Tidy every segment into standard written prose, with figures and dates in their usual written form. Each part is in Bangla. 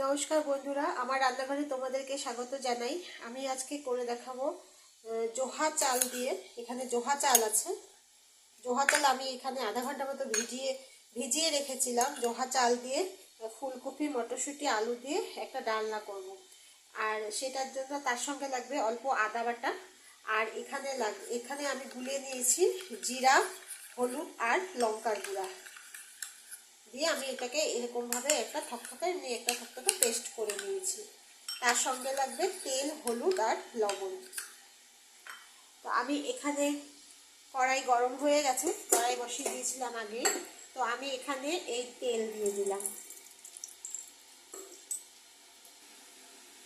নমস্কার বন্ধুরা, আমার রান্নাঘরে তোমাদেরকে স্বাগত জানাই। আমি আজকে করে দেখাবো জোহা চাল দিয়ে। এখানে জোহা চাল আছে। জোহা চাল আমি এখানে আধা ঘন্টা মতো ভিজিয়ে রেখেছিলাম। জোহা চাল দিয়ে ফুলকপি, মটরশুঁটি, আলু দিয়ে একটা ডালনা করব। আর সেটার জন্য তার সঙ্গে লাগবে অল্প আদা বাটা। আর এখানে আমি গুলিয়ে নিয়েছি জিরা, হলুদ আর লঙ্কার গুঁড়া দিয়ে আমি এটাকে এরকমভাবে একটা থকথকে পেস্ট করে নিয়েছি। তার সঙ্গে লাগবে তেল, হলুদ আর লবণ। তো আমি এখানে কড়াই গরম হয়ে গেছে, কড়াই বসিয়ে দিয়েছিলাম আগে। তো আমি এখানে এই তেল দিয়ে দিলাম।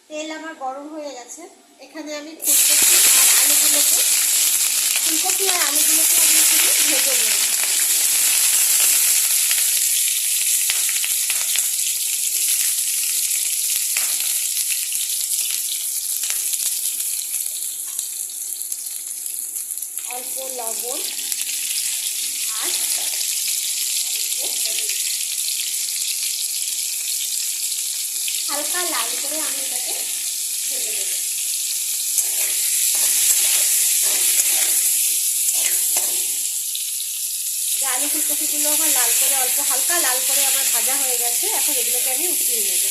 তেল আমার গরম হয়ে গেছে। এখানে আমি ফুলকপি আর আলুগুলোকে আমি এখানে ভেজে নেব। অল্প লবণ আর হালকা লাল করে আমি এটাকে ভেজে দেবো। যে আলু ফুলকপিগুলো আমার হালকা লাল করে আমার ভাজা হয়ে গেছে। এখন এগুলোকে আমি উঠিয়ে নেব।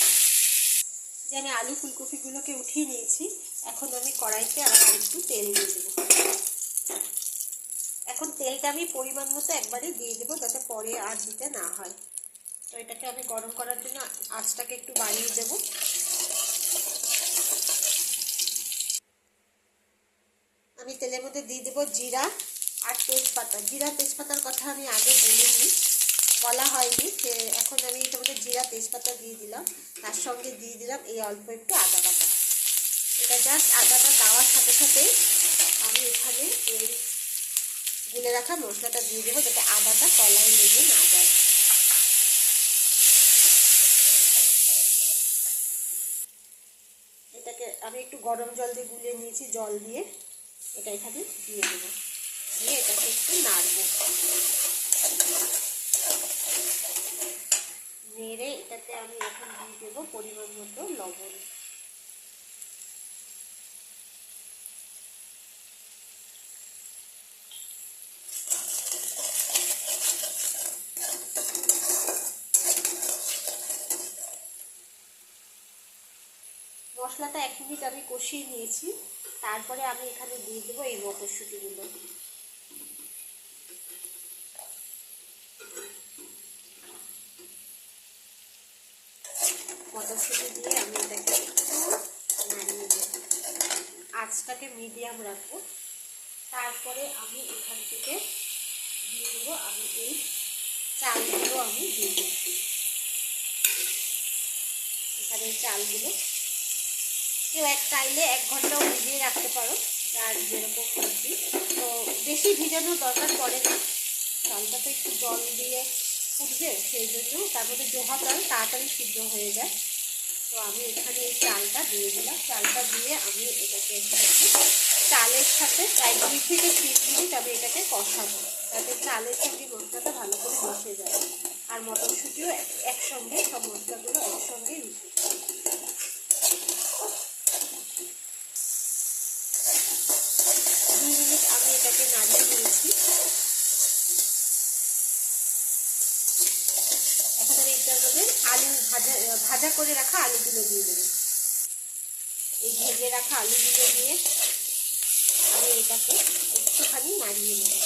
যে আমি আলু ফুলকপিগুলোকে উঠিয়ে নিয়েছি। এখন আমি কড়াইতে আবার একটু তেল দিয়ে দেবো। এখন তেলটা আমি পরিমাণ মতো একবারে দিয়ে দেবো, যাতে পরে আর দিতে না হয়। তো এটাকে আমি গরম করার জন্য আঁচটাকে একটু বাড়িয়ে দেবো। আমি তেলের মধ্যে দিয়ে দেবো জিরা আর তেজপাতা। জিরা তেজপাতার কথা আমি আগে বলা হয়নি। এখন আমি এটার মধ্যে জিরা তেজপাতা দিয়ে দিলাম। তার সঙ্গে দিয়ে দিলাম এই অল্প একটু আদা বাটা। এটা জাস্ট আদাটা দেওয়ার সাথে সাথেই আমি এখানে এই গুলে রাখা মশলাটা দিয়ে দেবো, যাতে আদাটা কলায় লেগে না যায়। এটাকে আমি একটু গরম জল দিয়ে গুলিয়ে নিয়েছি। জল দিয়ে এটা এখানে দিয়ে দেবো, দিয়ে এটাকে একটু নাড়বো। নেড়ে এটাতে আমি এখন দিয়ে দেবো পরিমাণ মতো লবণ। মশলাটা 1 মিনিট আমি কষিয়ে নিয়েছি। তারপরে আমি এখানে দিয়ে দেবো এই মটরশুঁটিগুলো। মটরশুঁটি দিয়ে আমি এটাকে একটু নাড়িয়ে দেবো। আঁচটাকে মিডিয়াম রাখবো। তারপরে আমি এখান থেকে দিয়ে দেবো এই চালগুলো আমি দিয়ে দেবো। এখানে চালগুলো কেউ চাইলে 1 ঘন্টাও ভিজিয়ে রাখতে পারো, আর যেরকম খুশি। তো বেশি ভিজানোর দরকার পড়ে না। চালটা তো একটু জল দিয়ে ফুটবে, সেই জন্য তার মধ্যে জোহা চাল তাড়াতাড়ি সিদ্ধ হয়ে যায়। তো আমি এখানে এই চালটা দিয়ে দিলাম। চালটা দিয়ে আমি এটাকে এখানে চালের সাথে প্রায় 2 থেকে 3 মিনিট আমি এটাকে কষাবো, যাতে চালের সঙ্গে মশলাটা ভালো করে মিশে যায়। আর মটরশুঁটিও একসঙ্গে, সব মশলাগুলো একসঙ্গে মিশে যায়। 2 মিনিট আমি এটাকে নাড়িয়ে নিয়েছি। এখন আমি এটার মধ্যে আলু ভাজা করে রাখা আলুগুলো দিয়ে দেবো। এই ভেজে রাখা আলুগুলো দিয়ে আমি এটাকে একটুখানি নাড়িয়ে নেব।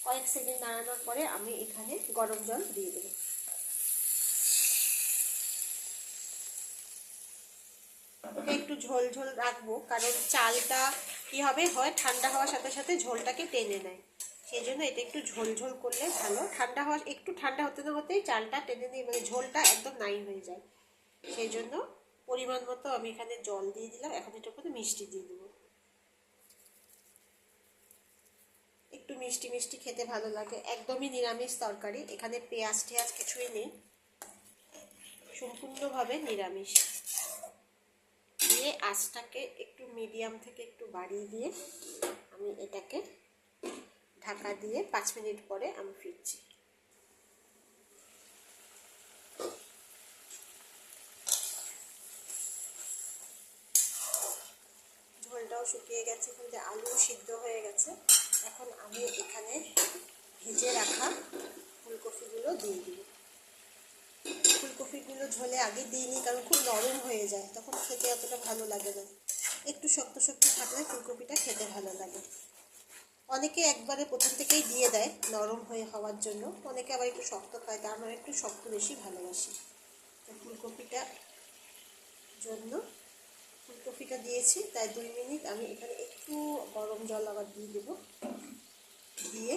কয়েক সেকেন্ড নাড়ানোর পরে আমি এখানে গরম জল দিয়ে দেবো। একটু ঝোল ঝোল রাখবো, কারণ চালটা কি হবে, হয় ঠান্ডা হওয়ার সাথে সাথে ঝোলটাকে টেনে নেয়। সেই জন্য এটা একটু ঝোল ঝোল করলে ভালো। একটু ঠান্ডা হতে না হতেই চালটা টেনে নিয়ে মানে ঝোলটা একদম নাই হয়ে যায়। সেই জন্য পরিমাণ মতো আমি এখানে জল দিয়ে দিলাম। এখন এটার মধ্যে মিষ্টি দিয়ে দেবো। একটু মিষ্টি মিষ্টি খেতে ভালো লাগে। একদমই নিরামিষ তরকারি, এখানে পেঁয়াজ টেয়াজ কিছুই নেই, সম্পূর্ণভাবে নিরামিষ। দিয়ে আঁচটাকে একটু মিডিয়াম থেকে একটু বাড়িয়ে দিয়ে আমি এটাকে ঢাকা দিয়ে 5 মিনিট পরে আমি ফিরছি। ঝোলটাও শুকিয়ে গেছে, কিন্তু আলু সিদ্ধ হয়ে গেছে। এখন আমি এখানে ভেজে রাখা ফুলকপিগুলো দিয়ে দিব। ফুলকপিগুলো ঝোলে আগে দিইনি, কারণ খুব নরম হয়ে যায়, তখন খেতে অতটা ভালো লাগে না। একটু শক্ত শক্ত থাকলে ফুলকপিটা খেতে ভালো লাগে। অনেকে একবারে প্রথম থেকেই দিয়ে দেয় নরম হয়ে হওয়ার জন্য, অনেকে আবার একটু শক্ত খায়, তা আমরা একটু শক্ত বেশি ভালোবাসি। তো ফুলকপিটার জন্য ফুলকপিটা দিয়েছি, তাই 2 মিনিট আমি এখানে একটু গরম জল আবার দিয়ে দেবো। দিয়ে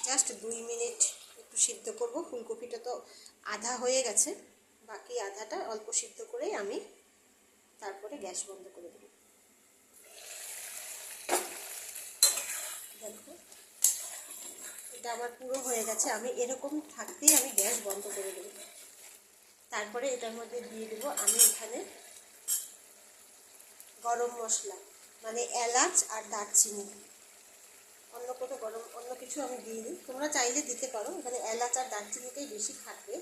জাস্ট 2 মিনিট একটু সিদ্ধ করব। ফুলকপিটা তো আধা হয়ে গেছে, বাকি আধাটা অল্প সিদ্ধ করেই আমি তারপরে গ্যাস বন্ধ করে দেব। দেখো এটা আমার পুরো হয়ে গেছে। আমি এরকম থাকতেই আমি গ্যাস বন্ধ করে দেব। তারপরে এটার মধ্যে দিয়ে দেবো আমি এখানে গরম মশলা, মানে এলাচ আর দারচিনি। অন্য কিছু আমি দিইনি, তোমরা চাইলে দিতে পারো। এখানে এলাচ আর দারচিনিটাই বেশি থাকবে,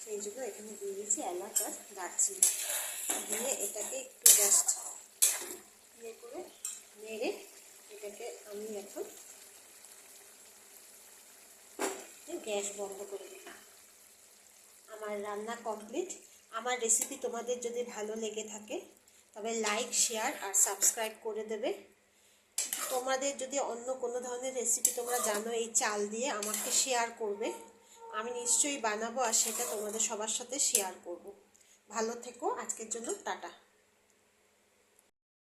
সেই জন্য এখানে দিয়ে দিয়েছি এলাচ আর দারচিনি। দিয়ে এটাকে একটু জাস্ট ইয়ে করে নেড়ে এটাকে আমি এখন গ্যাস বন্ধ করে দিই। আমার রান্না কমপ্লিট। আমার রেসিপি তোমাদের যদি ভালো লেগে থাকে তবে লাইক, শেয়ার আর সাবস্ক্রাইব করে দেবে। তোমাদের যদি অন্য কোনো ধরনের রেসিপি তোমরা জানো এই চাল দিয়ে, আমাকে শেয়ার করবে। আমি নিশ্চয়ই বানাবো আর সেটা তোমাদের সবার সাথে শেয়ার করব। ভালো থেকো, আজকের জন্য টাটা।